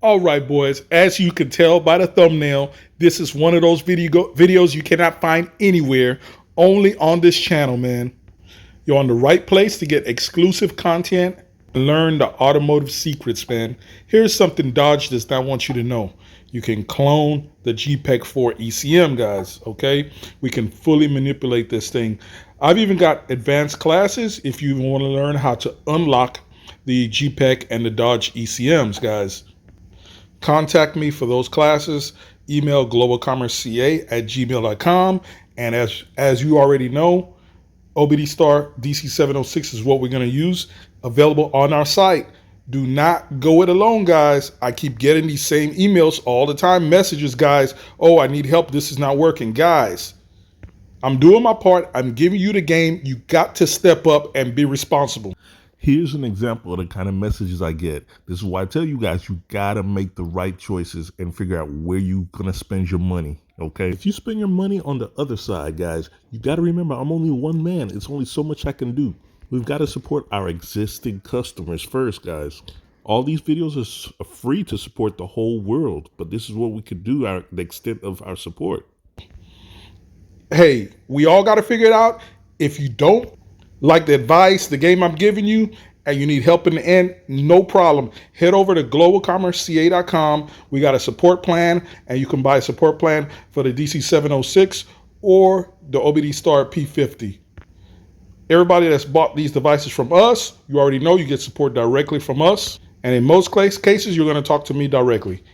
All right, boys, as you can tell by the thumbnail, this is one of those videos you cannot find anywhere, only on this channel, man. You're on the right place to get exclusive content and learn the automotive secrets, man. Here's something Dodge does not want you to know. You can clone the GPEC4 ECM, guys, okay? We can fully manipulate this thing. I've even got advanced classes if you want to learn how to unlock the GPEC and the Dodge ECMs, guys. Contact me for those classes. Email globalcommerceca@gmail.com. And as you already know, OBDSTAR DC706 is what we're going to use. Available on our site. Do not go it alone, guys. I keep getting these same emails all the time, messages, guys. Oh, I need help. This is not working. Guys, I'm doing my part. I'm giving you the game. You got to step up and be responsible. Here's an example of the kind of messages I get. This is why I tell you guys, you gotta make the right choices and figure out where you're gonna spend your money, okay? If you spend your money on the other side, guys, you gotta remember, I'm only one man. It's only so much I can do. We've got to support our existing customers first, guys. All these videos are free to support the whole world, but this is what we could do, the extent of our support. Hey, we all got to figure it out. If you don't like the advice, the game I'm giving you, and you need help in the end, no problem. Head over to globalcommerceca.com. We got a support plan, and you can buy a support plan for the DC706 or the OBDSTAR P50. Everybody that's bought these devices from us, you already know you get support directly from us. And in most cases, you're going to talk to me directly.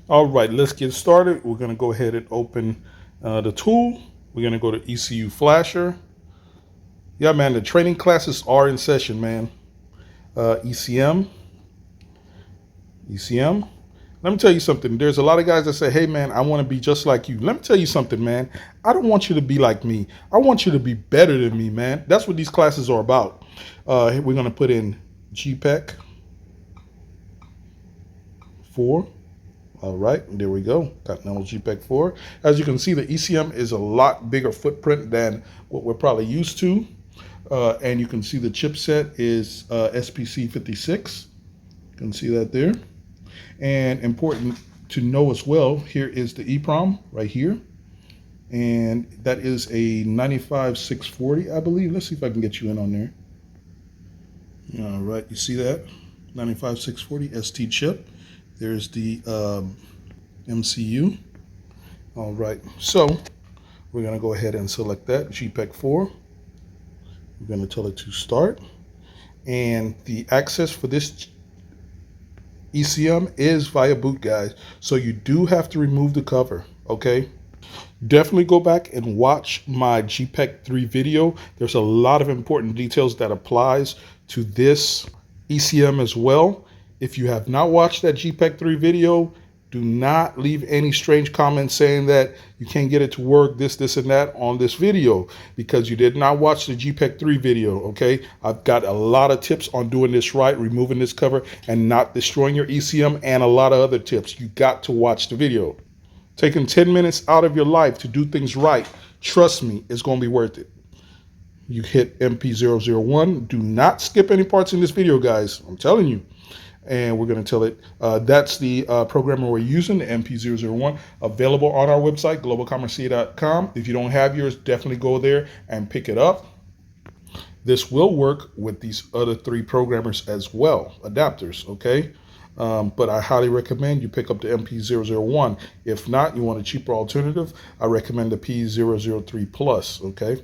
All right, let's get started. We're going to go ahead and open the tool. We're going to go to ECU Flasher. Yeah, man, the training classes are in session, man. ECM. Let me tell you something. There's a lot of guys that say, hey, man, I want to be just like you. Let me tell you something, man. I don't want you to be like me. I want you to be better than me, man. That's what these classes are about. We're going to put in GPEC4. All right, there we go. Got no GPEC4. As you can see, the ECM is a lot bigger footprint than what we're probably used to. And you can see the chipset is SPC56. You can see that there. And important to know as well, here is the EEPROM right here. And that is a 95640, I believe. Let's see if I can get you in on there. All right, you see that? 95640 ST chip. There's the MCU. All right, so we're going to go ahead and select that, GPEC4. We're going to tell it to start. And the access for this ECM is via boot, guys. So you do have to remove the cover, okay? Definitely go back and watch my GPEC3 video. There's a lot of important details that applies to this ECM as well. If you have not watched that GPEC3 video, do not leave any strange comments saying that you can't get it to work, this, and that on this video, because you did not watch the GPEC3 video, okay? I've got a lot of tips on doing this right, removing this cover and not destroying your ECM, and a lot of other tips. You got to watch the video. Taking 10 minutes out of your life to do things right, trust me, it's going to be worth it. You hit MP001. Do not skip any parts in this video, guys. I'm telling you. And we're going to tell it, that's the programmer we're using, the MP001, available on our website, globalcommerceca.com. If you don't have yours, definitely go there and pick it up. This will work with these other three programmers as well, adapters, okay? But I highly recommend you pick up the MP001. If not, you want a cheaper alternative, I recommend the P003 Plus, okay?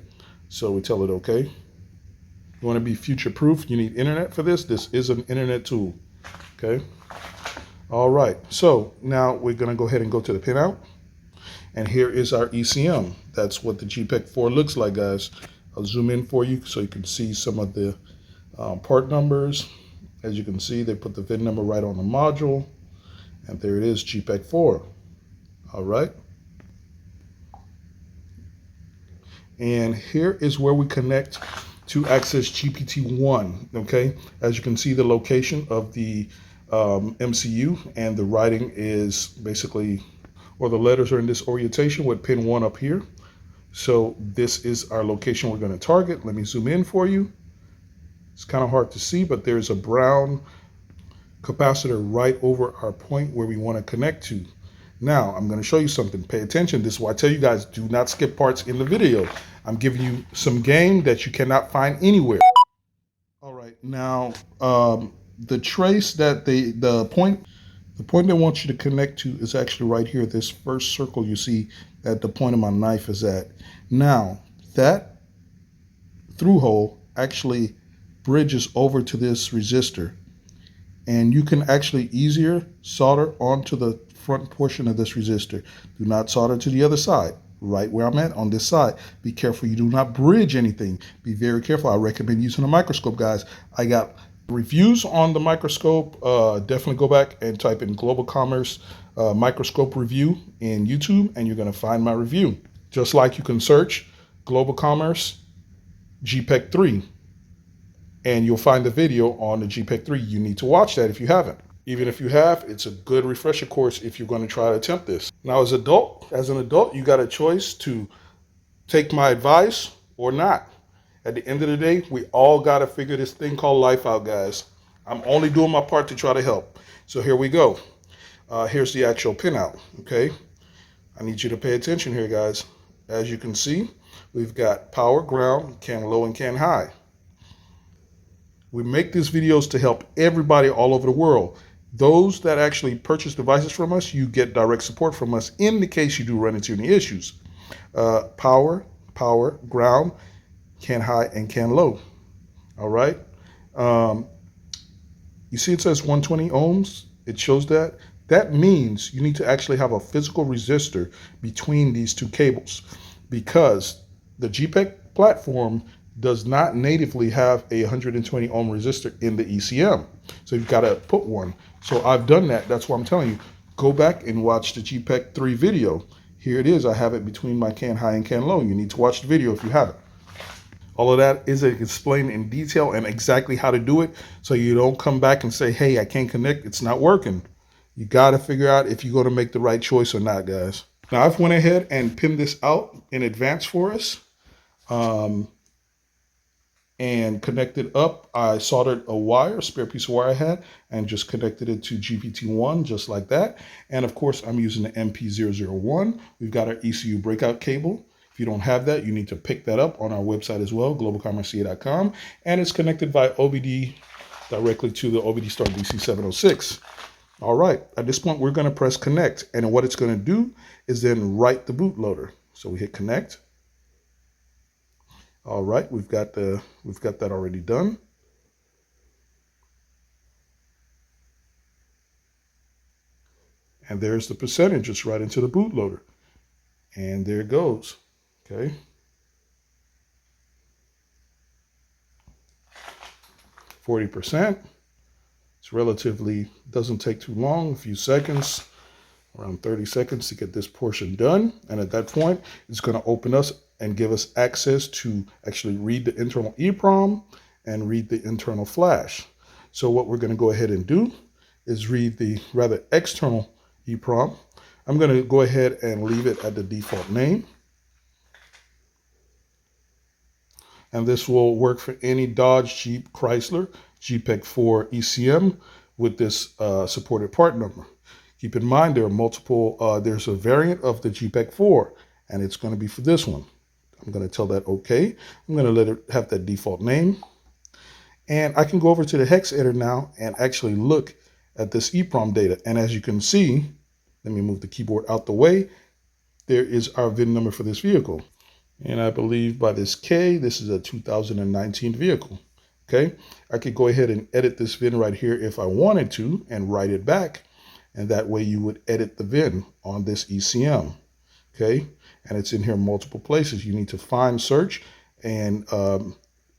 So we tell it, okay? You want to be future-proof, you need internet for this. This is an internet tool. Okay. All right. So now we're going to go ahead and go to the pinout. And here is our ECM. That's what the GPEC4 looks like, guys. I'll zoom in for you so you can see some of the part numbers. As you can see, they put the VIN number right on the module. And there it is, GPEC4. All right. And here is where we connect to access GPT-1. Okay. As you can see, the location of the MCU, and the writing is basically, or the letters are in this orientation with pin 1 up here. So this is our location we're going to target. Let me zoom in for you. It's kind of hard to see, but there's a brown capacitor right over our point where we want to connect to. Now, I'm going to show you something. Pay attention. This is why I tell you guys, do not skip parts in the video. I'm giving you some game that you cannot find anywhere. All right, now the trace that the point they want you to connect to is actually right here. This first circle you see that the point of my knife is at. Now, that through hole actually bridges over to this resistor, and you can actually easier solder onto the front portion of this resistor. Do not solder to the other side, right where I'm at on this side. Be careful you do not bridge anything. Be very careful. I recommend using a microscope, guys. I got reviews on the microscope. Definitely go back and type in Global Commerce microscope review in YouTube, and you're going to find my review. Just like you can search Global Commerce GPEC4, and you'll find the video on the GPEC4. You need to watch that if you haven't. Even if you have, it's a good refresher course if you're going to try to attempt this. Now, as an adult, you got a choice to take my advice or not. At the end of the day, we all got to figure this thing called life out, guys. I'm only doing my part to try to help. So here we go. Here's the actual pinout, okay? I need you to pay attention here, guys. As you can see, we've got power, ground, can low, and can high. We make these videos to help everybody all over the world. Those that actually purchase devices from us, you get direct support from us in the case you do run into any issues. Power, ground, can high, and can low. All right. You see it says 120 ohms. It shows that. That means you need to actually have a physical resistor between these two cables, because the GPEC platform does not natively have a 120 ohm resistor in the ECM. So you've got to put one. So I've done that. That's why I'm telling you, go back and watch the GPEC4 video. Here it is. I have it between my can high and can low. You need to watch the video if you haven't. All of that is explained in detail and exactly how to do it, so you don't come back and say, hey, I can't connect. It's not working. You got to figure out if you're going to make the right choice or not, guys. Now, I've went ahead and pinned this out in advance for us. And connected up. I soldered a wire, a spare piece of wire I had, and just connected it to GPT-1 just like that. And of course, I'm using the MP001. We've got our ECU breakout cable. If you don't have that, you need to pick that up on our website as well, globalcommerceca.com. And it's connected by OBD directly to the OBDSTAR DC706. All right, at this point, we're going to press connect. And what it's going to do is then write the bootloader. So we hit connect. All right, we've got that already done. And there's the percentage. It's right into the bootloader. And there it goes. Okay. 40%. It's relatively, doesn't take too long, a few seconds, around 30 seconds to get this portion done. And at that point, it's going to open us and give us access to actually read the internal EEPROM and read the internal flash. So what we're going to go ahead and do is read the rather external EEPROM. I'm going to go ahead and leave it at the default name. And this will work for any Dodge, Jeep, Chrysler, GPEC4 ECM with this supported part number. Keep in mind there are multiple, there's a variant of the GPEC4, and it's going to be for this one. I'm going to tell that okay. I'm going to let it have that default name. And I can go over to the hex editor now and actually look at this EEPROM data. And as you can see, let me move the keyboard out the way. There is our VIN number for this vehicle. And I believe by this K, this is a 2019 vehicle. Okay. I could go ahead and edit this VIN right here if I wanted to and write it back. And that way you would edit the VIN on this ECM. Okay. And it's in here multiple places. You need to find, search, and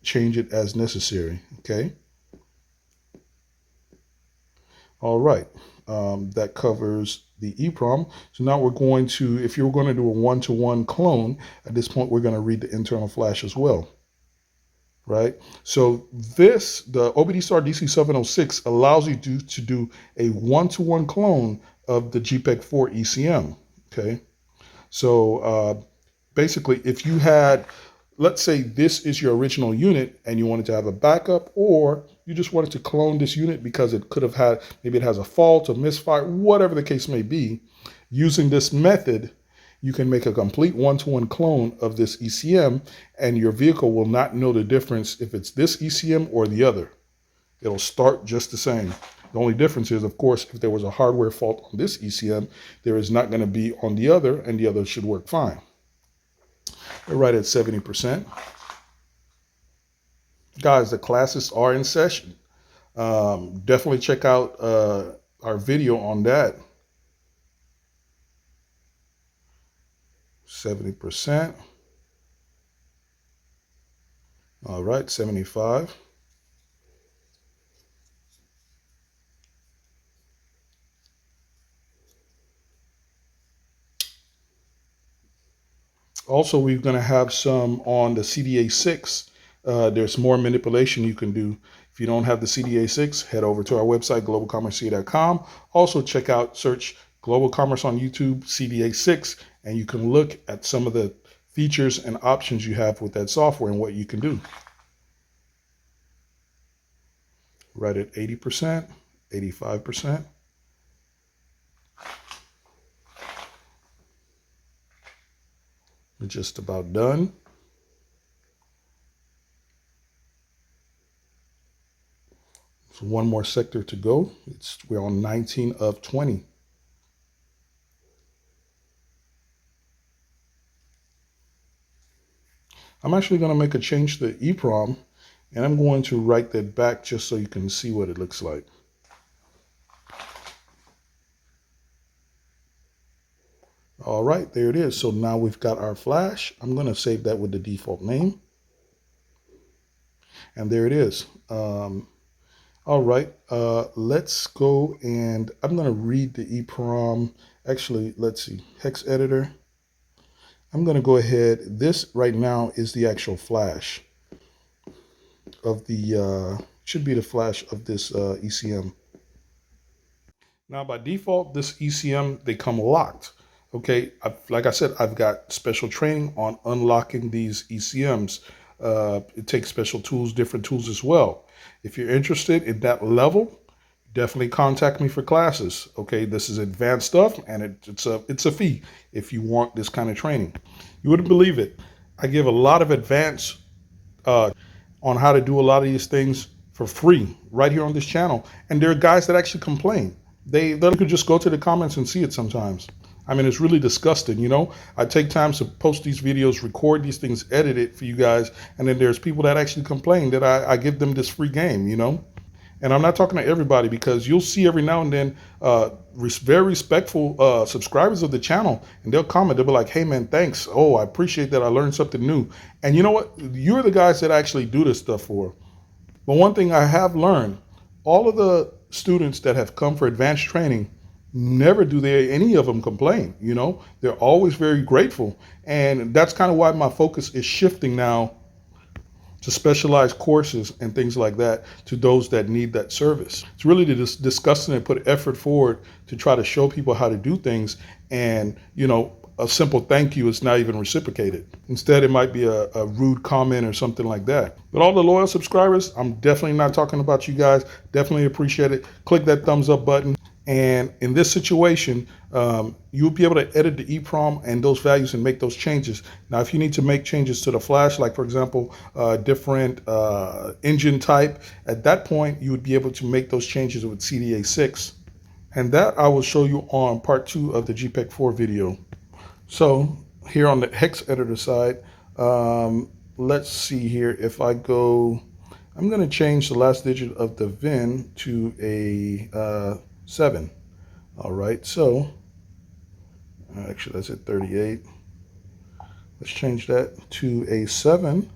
change it as necessary. Okay. All right. That covers the EEPROM. So now we're going to, if you're going to do a one-to-one clone, at this point, we're going to read the internal flash as well. Right. So this, the OBDSTAR DC706 allows you to do a one-to-one clone of the GPEC4 ECM. Okay. So basically, if you had let's say this is your original unit and you wanted to have a backup, or you just wanted to clone this unit because it could have had, maybe it has a fault, a misfire, whatever the case may be. Using this method, you can make a complete one-to-one clone of this ECM, and your vehicle will not know the difference if it's this ECM or the other. It'll start just the same. The only difference is, of course, if there was a hardware fault on this ECM, there is not going to be on the other, and the other should work fine. We're right at 70%. Guys, the classes are in session. Definitely check out our video on that. 70%. All right, 75. Also, we're going to have some on the CDA6. There's more manipulation you can do. If you don't have the CDA6, head over to our website, globalcommerceca.com. Also, check out, search Global Commerce on YouTube, CDA6, and you can look at some of the features and options you have with that software and what you can do. Right at 80%, 85%. We're just about done. So one more sector to go. We're on 19 of 20. I'm actually going to make a change to the EEPROM, and I'm going to write that back just so you can see what it looks like. All right, there it is. So now we've got our flash. I'm going to save that with the default name. And there it is. All right, let's go, and I'm going to read the EEPROM. Actually, let's see, hex editor. I'm going to go ahead. This right now is the actual flash of the, should be the flash of this ECM. Now, by default, this ECM, they come locked. Okay, like I said, I've got special training on unlocking these ECMs. It takes special tools, different tools as well. If you're interested in that level, definitely contact me for classes. Okay, this is advanced stuff, and it's a fee if you want this kind of training. You wouldn't believe it. I give a lot of advance on how to do a lot of these things for free right here on this channel. And there are guys that actually complain. They could just go to the comments and see it sometimes. I mean, it's really disgusting, you know. I take time to post these videos, record these things, edit it for you guys, and then there's people that actually complain that I give them this free game, you know. And I'm not talking to everybody, because you'll see every now and then very respectful subscribers of the channel, and they'll comment. They'll be like, hey, man, thanks. Oh, I appreciate that. I learned something new. And you know what? You're the guys that actually do this stuff for. But one thing I have learned, all of the students that have come for advanced training, never do any of them complain. You know, they're always very grateful. And that's kind of why my focus is shifting now to specialized courses and things like that to those that need that service. It's really to discuss and put effort forward to try to show people how to do things. And, you know, a simple thank you is not even reciprocated. Instead, it might be a rude comment or something like that. But all the loyal subscribers, I'm definitely not talking about you guys. Definitely appreciate it. Click that thumbs up button. And in this situation, you'll be able to edit the EEPROM and those values and make those changes. Now, if you need to make changes to the flash, like, for example, different engine type, at that point, you would be able to make those changes with CDA6. And that I will show you on part 2 of the GPEC4 video. So here on the hex editor side, let's see here. If I go, I'm going to change the last digit of the VIN to a 7. All right, so actually that's at 38. Let's change that to a 7.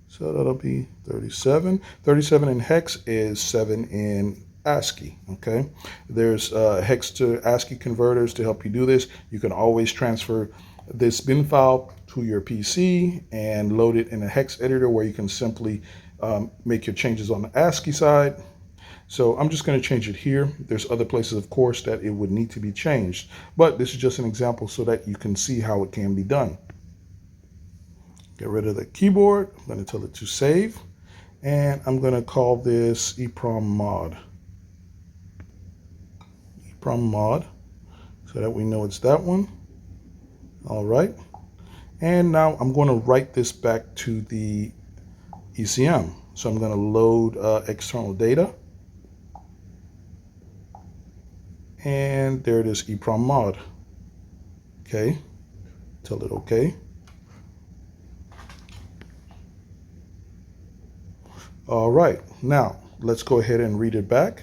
So that'll be 37. 37 in hex is 7 in ASCII. Okay, there's hex to ASCII converters to help you do this. You can always transfer this bin file to your PC and load it in a hex editor where you can simply make your changes on the ASCII side. So I'm just going to change it here. There's other places, of course, that it would need to be changed, but this is just an example so that you can see how it can be done. Get rid of the keyboard. I'm going to tell it to save. And I'm going to call this EPROM mod. EPROM mod, so that we know it's that one. All right. And now I'm going to write this back to the ECM. So I'm going to load external data. And there it is, EPROM mod. Okay. Tell it okay. All right. Now let's go ahead and read it back.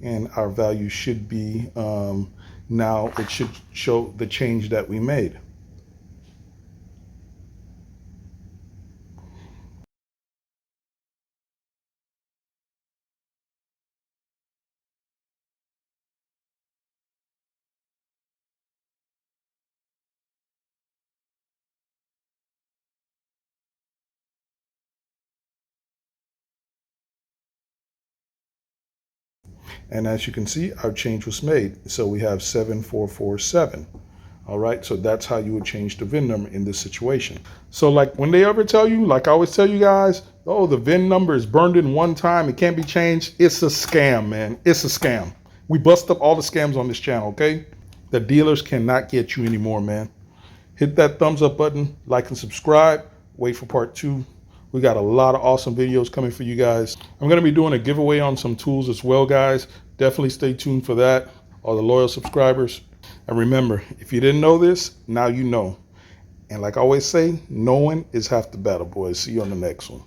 And our value should be, now it should show the change that we made. And as you can see, our change was made. So we have 7447. All right, so that's how you would change the VIN number in this situation. So like when they ever tell you, like I always tell you guys, oh, the VIN number is burned in one time, it can't be changed. It's a scam, man. It's a scam. We bust up all the scams on this channel, okay? The dealers cannot get you anymore, man. Hit that thumbs up button, like and subscribe. Wait for part 2. We got a lot of awesome videos coming for you guys. I'm going to be doing a giveaway on some tools as well, guys. Definitely stay tuned for that, all the loyal subscribers. And remember, if you didn't know this, now you know. And like I always say, knowing is half the battle, boys. See you on the next one.